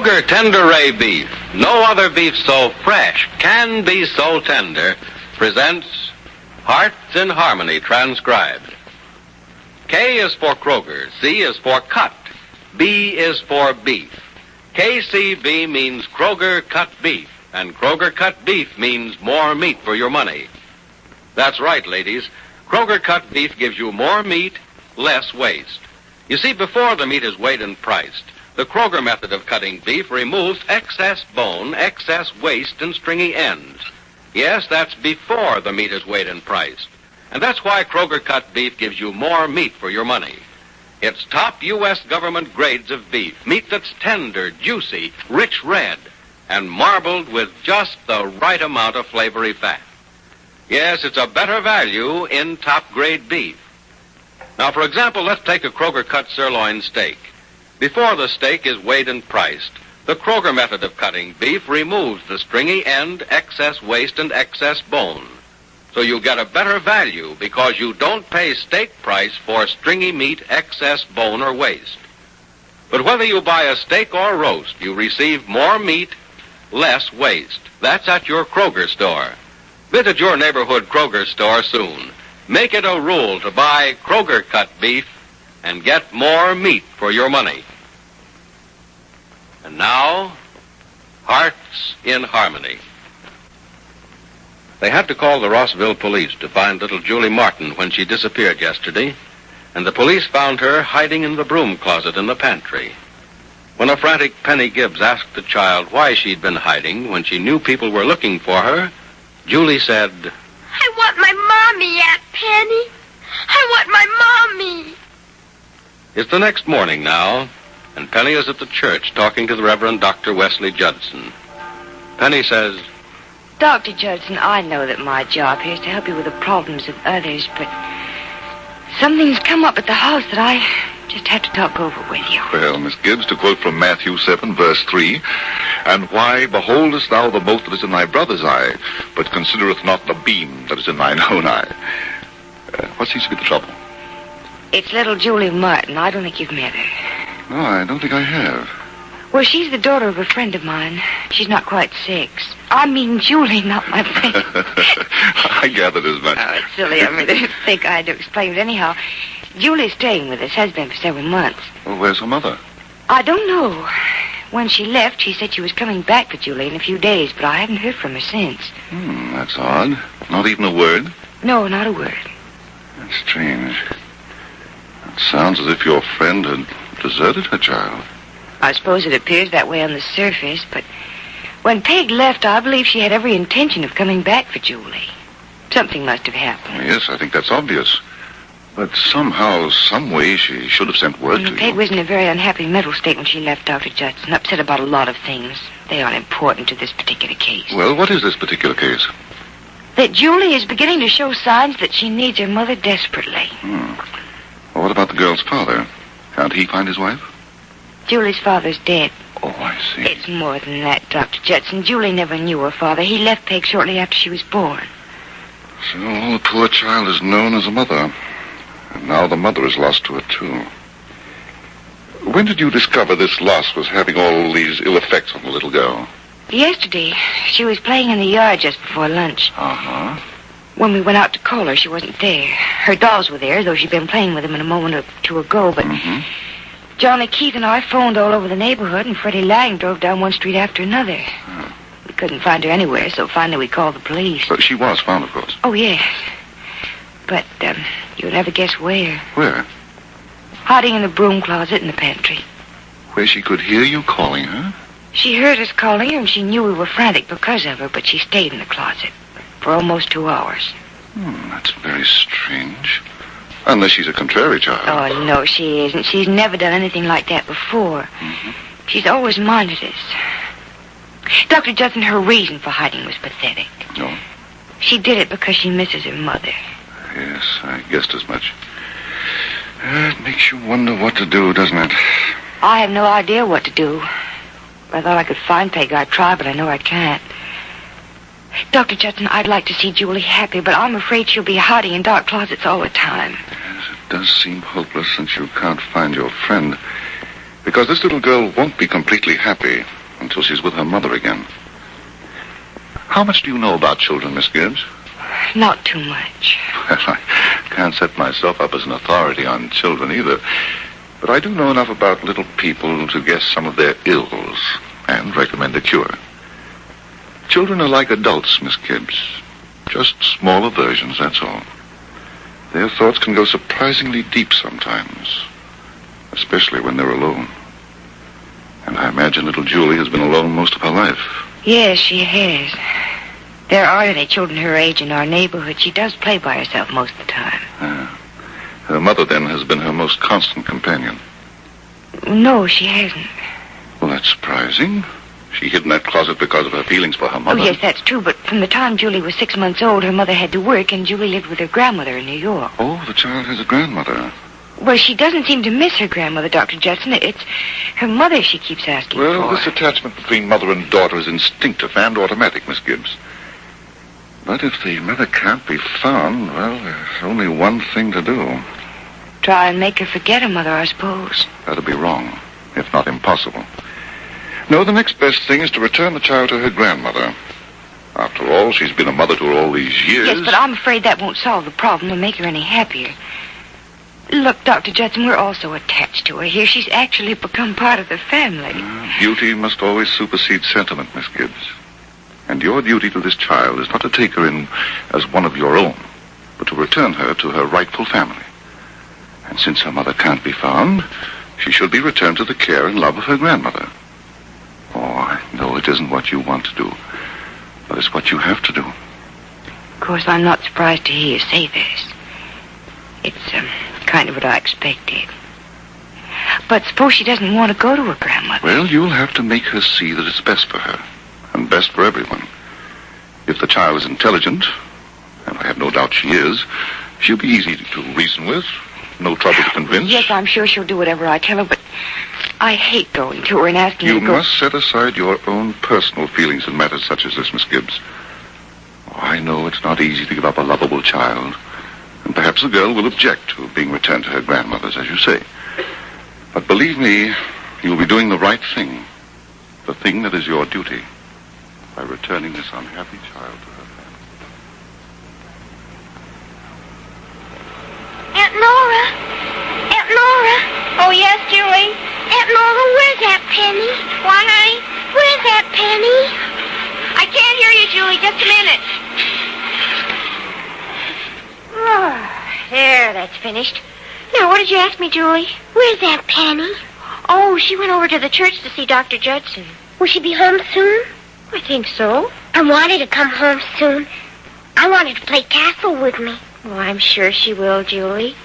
Kroger Tender Ray Beef, no other beef so fresh can be so tender, presents Hearts in Harmony transcribed. K is for Kroger, C is for cut, B is for beef. KCB means Kroger cut beef, and Kroger cut beef means more meat for your money. That's right, ladies. Kroger cut beef gives you more meat, less waste. You see, before the meat is weighed and priced, the Kroger method of cutting beef removes excess bone, excess waste, and stringy ends. Yes, that's before the meat is weighed and priced. And that's why Kroger cut beef gives you more meat for your money. It's top U.S. government grades of beef, meat that's tender, juicy, rich red, and marbled with just the right amount of flavory fat. Yes, it's a better value in top-grade beef. Now, for example, let's take a Kroger cut sirloin steak. Before the steak is weighed and priced, the Kroger method of cutting beef removes the stringy end, excess waste, and excess bone. So you get a better value because you don't pay steak price for stringy meat, excess bone, or waste. But whether you buy a steak or roast, you receive more meat, less waste. That's at your Kroger store. Visit your neighborhood Kroger store soon. Make it a rule to buy Kroger cut beef and get more meat for your money. And now, Hearts in Harmony. They had to call the Rossville police to find little Julie Martin when she disappeared yesterday, and the police found her hiding in the broom closet in the pantry. When a frantic Penny Gibbs asked the child why she'd been hiding when she knew people were looking for her, Julie said, I want my mommy, Aunt Penny. I want my mommy. It's the next morning now, and Penny is at the church talking to the Reverend Dr. Wesley Judson. Penny says, Dr. Judson, I know that my job here is to help you with the problems of others, but something's come up at the house that I just have to talk over with you. Well, Miss Gibbs, to quote from Matthew 7, verse 3, and why beholdest thou the mote that is in thy brother's eye, but considereth not the beam that is in thine own eye? What seems to be the trouble? It's little Julie Martin. I don't think you've met her. No, I don't think I have. Well, she's the daughter of a friend of mine. She's not quite 6. I mean Julie, not my friend. I gathered as much. Oh, it's silly of me to think I had to explain it. Anyhow, Julie's staying with us, has been for several months. Well, where's her mother? I don't know. When she left, she said she was coming back for Julie in a few days, but I haven't heard from her since. That's odd. Not even a word? No, not a word. That's strange. It sounds as if your friend had deserted her child. I suppose it appears that way on the surface, but when Peg left, I believe she had every intention of coming back for Julie. Something must have happened. Well, yes, I think that's obvious. But somehow, some way, she should have sent word to you. Peg was in a very unhappy mental state when she left Dr. Judson, upset about a lot of things. They aren't important to this particular case. Well, what is this particular case? That Julie is beginning to show signs that she needs her mother desperately. Well, what about the girl's father? Can't he find his wife? Julie's father's dead. Oh, I see. It's more than that, Dr. Judson. Julie never knew her father. He left Peg shortly after she was born. So the poor child is known as a mother. And now the mother is lost to it, too. When did you discover this loss was having all these ill effects on the little girl? Yesterday. She was playing in the yard just before lunch. Uh-huh. When we went out to call her, she wasn't there. Her dolls were there, though she'd been playing with them a moment or two ago, but Johnny Keith and I phoned all over the neighborhood, and Freddie Lang drove down one street after another. We couldn't find her anywhere, so finally we called the police. But she was found, of course. Oh, yes. But, you'll never guess where. Where? Hiding in the broom closet in the pantry. Where she could hear you calling her? She heard us calling her, and she knew we were frantic because of her, but she stayed in the closet for almost 2 hours. That's very strange. Unless she's a contrary child. Oh, no, she isn't. She's never done anything like that before. She's always minded us. Dr. Judson, her reason for hiding was pathetic. No? She did it because she misses her mother. Yes, I guessed as much. It makes you wonder what to do, doesn't it? I have no idea what to do. If I thought I could find Peg, I'd try, but I know I can't. Dr. Judson, I'd like to see Julie happy, but I'm afraid she'll be hiding in dark closets all the time. Yes, it does seem hopeless since you can't find your friend. Because this little girl won't be completely happy until she's with her mother again. How much do you know about children, Miss Gibbs? Not too much. Well, I can't set myself up as an authority on children either. But I do know enough about little people to guess some of their ills and recommend a cure. Children are like adults, Miss Gibbs. Just smaller versions, that's all. Their thoughts can go surprisingly deep sometimes, especially when they're alone. And I imagine little Julie has been alone most of her life. Yes, she has. There aren't any children her age in our neighborhood. She does play by herself most of the time. Her mother, then, has been her most constant companion. No, she hasn't. Well, that's surprising. She hid in that closet because of her feelings for her mother. Oh, yes, that's true, but from the time Julie was 6 months old, her mother had to work, and Julie lived with her grandmother in New York. Oh, the child has a grandmother. Well, she doesn't seem to miss her grandmother, Dr. Judson. It's her mother she keeps asking for. Well, this attachment between mother and daughter is instinctive and automatic, Miss Gibbs. But if the mother can't be found, well, there's only one thing to do. Try and make her forget her mother, I suppose. That'd be wrong, if not impossible. No, the next best thing is to return the child to her grandmother. After all, she's been a mother to her all these years. Yes, but I'm afraid that won't solve the problem or make her any happier. Look, Dr. Judson, we're also attached to her here. She's actually become part of the family. Duty must always supersede sentiment, Miss Gibbs. And your duty to this child is not to take her in as one of your own, but to return her to her rightful family. And since her mother can't be found, she should be returned to the care and love of her grandmother. Oh, I know it isn't what you want to do, but it's what you have to do. Of course, I'm not surprised to hear you say this. It's kind of what I expected. But suppose she doesn't want to go to her grandmother. Well, you'll have to make her see that it's best for her, and best for everyone. If the child is intelligent, and I have no doubt she is, she'll be easy to reason with, no trouble to convince. Yes, I'm sure she'll do whatever I tell her, but I hate going to her and asking her You to go. must set aside your own personal feelings in matters such as this, Miss Gibbs. Oh, I know it's not easy to give up a lovable child, and perhaps the girl will object to being returned to her grandmother's, as you say. But believe me, you'll be doing the right thing, the thing that is your duty, by returning this unhappy child to her family. Aunt Nora! Aunt Nora! Oh, yes, Julie? Aunt Nora, where's that Penny? Why, honey? Where's that Penny? I can't hear you, Julie. Just a minute. Oh, there, that's finished. Now, what did you ask me, Julie? Where's that Penny? Oh, she went over to the church to see Dr. Judson. Will she be home soon? I think so. I wanted to come home soon. I wanted to play castle with me. Well, I'm sure she will, Julie.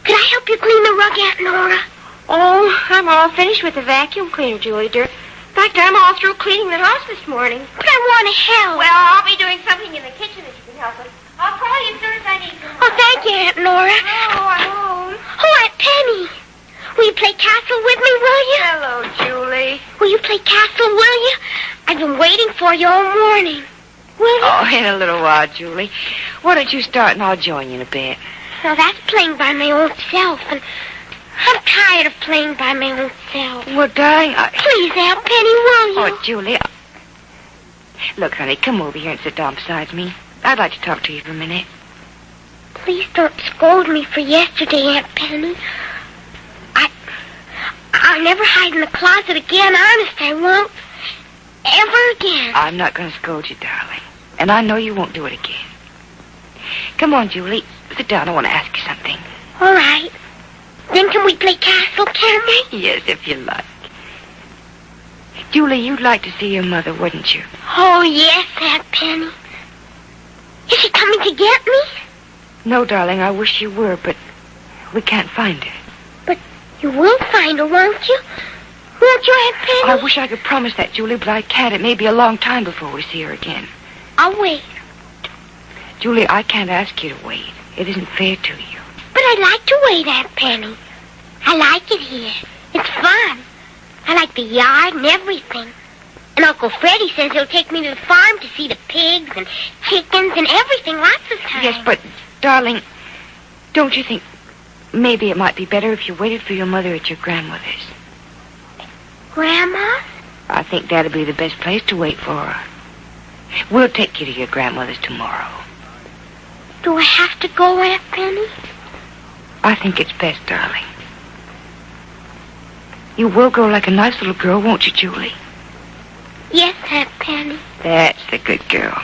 Could I help you clean the rug, Aunt Nora? Oh, I'm all finished with the vacuum cleaner, Julie, dear. In fact, I'm all through cleaning the house this morning. But I want to help. Well, I'll be doing something in the kitchen that you can help with. I'll call you as soon as I need some help. Oh, thank you, Aunt Nora. Oh, I'm home. Oh, Aunt Penny. Will you play castle with me, will you? Hello, Julie. Will you play castle, will you? I've been waiting for you all morning. Will you? Oh, in a little while, Julie. Why don't you start and I'll join you in a bit. Now, that's playing by my own self, and I'm tired of playing by my own self. Well, darling, Please, Aunt Penny, will you? Oh, Julie. Look, honey, come over here and sit down beside me. I'd like to talk to you for a minute. Please don't scold me for yesterday, Aunt Penny. I'll never hide in the closet again. Honest, I won't. Ever again. I'm not going to scold you, darling. And I know you won't do it again. Come on, Julie. Sit down. I want to ask you something. All right. Then can we play castle, can we? Yes, if you like. Julie, you'd like to see your mother, wouldn't you? Oh, yes, Aunt Penny. Is she coming to get me? No, darling, I wish you were, but we can't find her. But you will find her, won't you? Won't you, Aunt Penny? I wish I could promise that, Julie, but I can't. It may be a long time before we see her again. I'll wait. Julie, I can't ask you to wait. It isn't fair to you. But I'd like to wait, Aunt Penny. I like it here. It's fun. I like the yard and everything. And Uncle Freddie says he'll take me to the farm to see the pigs and chickens and everything lots of times. Yes, but, darling, don't you think maybe it might be better if you waited for your mother at your grandmother's? Grandma's? I think that'll be the best place to wait for her. We'll take you to your grandmother's tomorrow. Do I have to go, Aunt Penny? I think it's best, darling. You will go like a nice little girl, won't you, Julie? Yes, Aunt Penny. That's the good girl.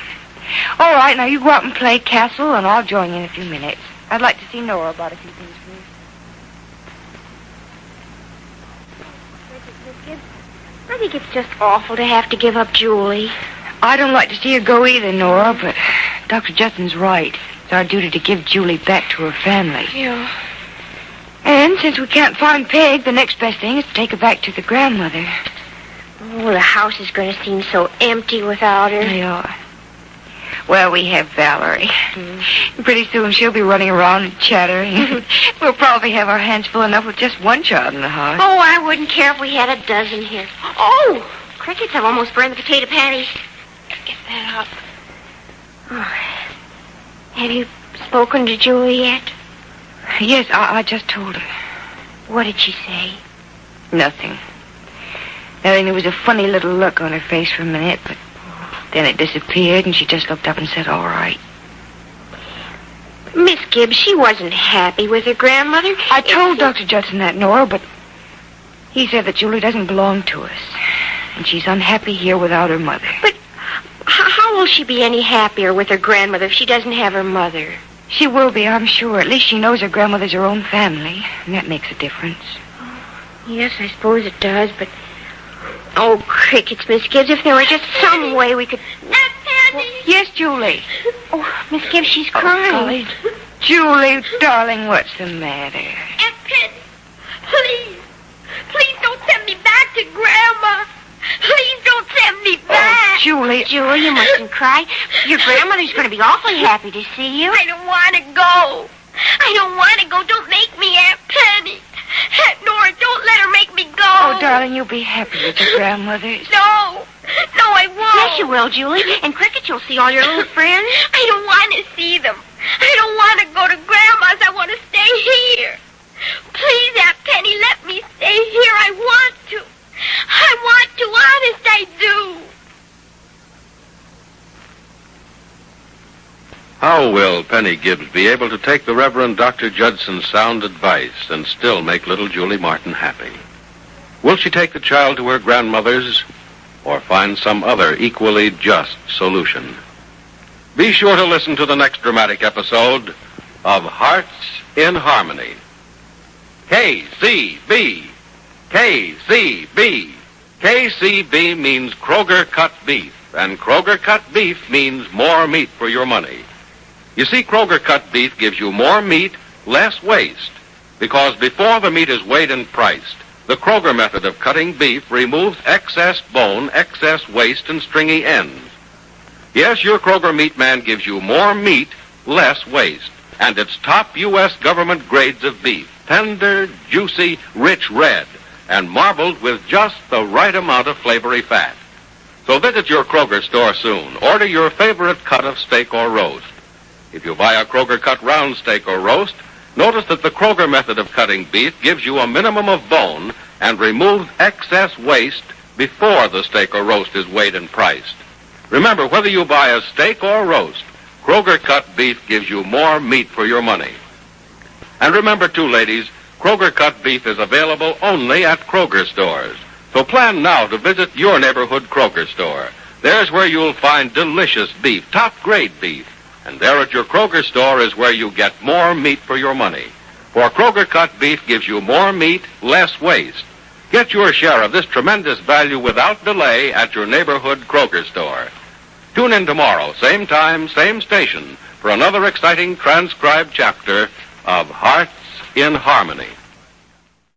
All right, now you go out and play castle, and I'll join you in a few minutes. I'd like to see Nora about a few things, please. I think it's just awful to have to give up Julie. I don't like to see her go either, Nora, but Dr. Judson's right. It's our duty to give Julie back to her family. Yeah. And since we can't find Peg, the next best thing is to take her back to the grandmother. Oh, the house is going to seem so empty without her. They are. Well, we have Valerie. Pretty soon she'll be running around and chattering. We'll probably have our hands full enough with just one child in the house. Oh, I wouldn't care if we had a dozen here. Oh, crickets have almost burned the potato patties. Get that up. Oh. Have you spoken to Julie yet? Yes, I just told her. What did she say? Nothing. There was a funny little look on her face for a minute, but then it disappeared, and she just looked up and said, all right. Miss Gibbs, she wasn't happy with her grandmother. I told Dr. Judson that, Nora, but he said that Julie doesn't belong to us, and she's unhappy here without her mother. But how will she be any happier with her grandmother if she doesn't have her mother? She will be, I'm sure. At least she knows her grandmother's her own family, and that makes a difference. Yes, I suppose it does, but... Oh, crickets, Miss Gibbs, if there were just some way we could... Aunt Penny! Yes, Julie. Oh, Miss Gibbs, she's crying. Golly. Julie, darling, what's the matter? Aunt Penny, please. Please don't send me back to Grandma. Please don't send me back. Oh, Julie. Julie, you mustn't cry. Your grandmother's going to be awfully happy to see you. I don't want to go. I don't want to go. Don't make me, Aunt Penny. Aunt Nora, don't let her make me go. Oh, darling, you'll be happy with your grandmother. No. No, I won't. Yes, you will, Julie. And crickets, you'll see all your little friends. I don't want to see them. I don't want to go to Grandma's. I want to stay here. Please, Aunt Penny, let me stay here. I want to. I want to. Honest, I do. How will Penny Gibbs be able to take the Reverend Dr. Judson's sound advice and still make little Julie Martin happy? Will she take the child to her grandmother's or find some other equally just solution? Be sure to listen to the next dramatic episode of Hearts in Harmony. KCB. KCB. KCB means Kroger cut beef, and Kroger cut beef means more meat for your money. You see, Kroger cut beef gives you more meat, less waste, because before the meat is weighed and priced, the Kroger method of cutting beef removes excess bone, excess waste, and stringy ends. Yes, your Kroger meat man gives you more meat, less waste, and it's top U.S. government grades of beef, tender, juicy, rich red, and marbled with just the right amount of flavory fat. So visit your Kroger store soon. Order your favorite cut of steak or roast. If you buy a Kroger cut round steak or roast, notice that the Kroger method of cutting beef gives you a minimum of bone and removes excess waste before the steak or roast is weighed and priced. Remember, whether you buy a steak or roast, Kroger cut beef gives you more meat for your money. And remember, too, ladies, Kroger cut beef is available only at Kroger stores. So plan now to visit your neighborhood Kroger store. There's where you'll find delicious beef, top-grade beef. And there at your Kroger store is where you get more meat for your money. For Kroger cut beef gives you more meat, less waste. Get your share of this tremendous value without delay at your neighborhood Kroger store. Tune in tomorrow, same time, same station, for another exciting transcribed chapter of Hearts in Harmony.